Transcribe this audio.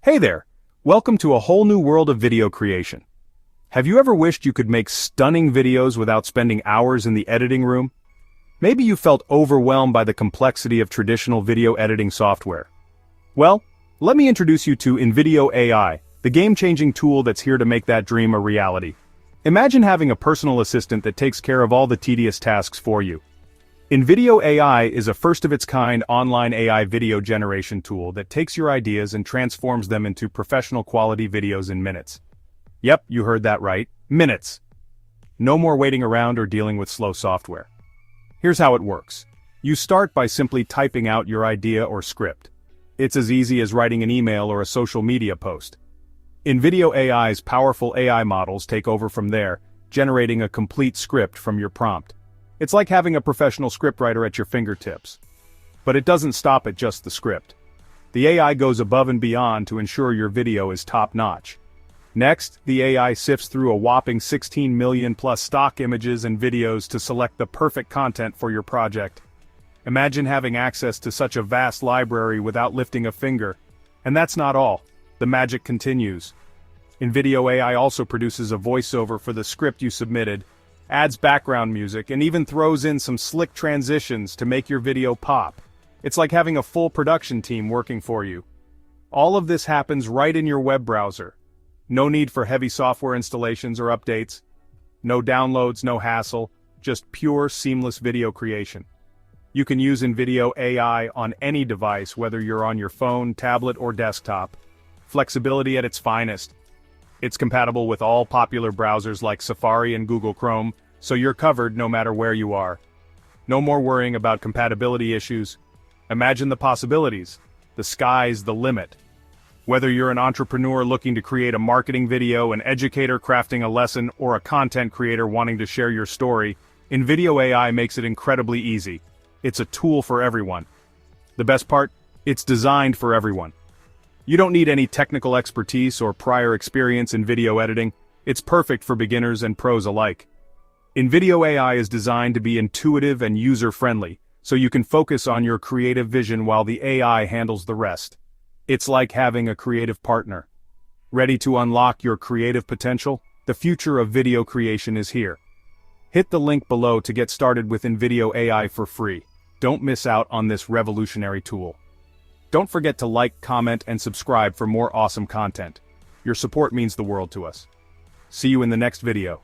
Hey there! Welcome to a whole new world of video creation. Have you ever wished you could make stunning videos without spending hours in the editing room? Maybe you felt overwhelmed by the complexity of traditional video editing software. Well, let me introduce you to Invideo AI, the game-changing tool that's here to make that dream a reality. Imagine having a personal assistant that takes care of all the tedious tasks for you. Invideo AI is a first-of-its-kind online AI video generation tool that takes your ideas and transforms them into professional-quality videos in minutes. Yep, you heard that right. Minutes! No more waiting around or dealing with slow software. Here's how it works. You start by simply typing out your idea or script. It's as easy as writing an email or a social media post. Invideo AI's powerful AI models take over from there, generating a complete script from your prompt. It's like having a professional scriptwriter at your fingertips. But it doesn't stop at just the script. The AI goes above and beyond to ensure your video is top-notch. Next, the AI sifts through a whopping 16 million plus stock images and videos to select the perfect content for your project. Imagine having access to such a vast library without lifting a finger. And that's not all. The magic continues. Invideo AI also produces a voiceover for the script you submitted, adds background music, and even throws in some slick transitions to make your video pop. It's like having a full production team working for you. All of this happens right in your web browser. No need for heavy software installations or updates. No downloads, no hassle, just pure, seamless video creation. You can use Invideo AI on any device, whether you're on your phone, tablet, or desktop. Flexibility at its finest. It's compatible with all popular browsers like Safari and Google Chrome, so you're covered no matter where you are. No more worrying about compatibility issues. Imagine the possibilities. The sky's the limit. Whether you're an entrepreneur looking to create a marketing video, an educator crafting a lesson, or a content creator wanting to share your story, Invideo AI makes it incredibly easy. It's a tool for everyone. The best part? It's designed for everyone. You don't need any technical expertise or prior experience in video editing. It's perfect for beginners and pros alike. Invideo AI is designed to be intuitive and user-friendly, so you can focus on your creative vision while the AI handles the rest. It's like having a creative partner. Ready to unlock your creative potential? The future of video creation is here. Hit the link below to get started with Invideo AI for free. Don't miss out on this revolutionary tool. Don't forget to like, comment, and subscribe for more awesome content. Your support means the world to us. See you in the next video.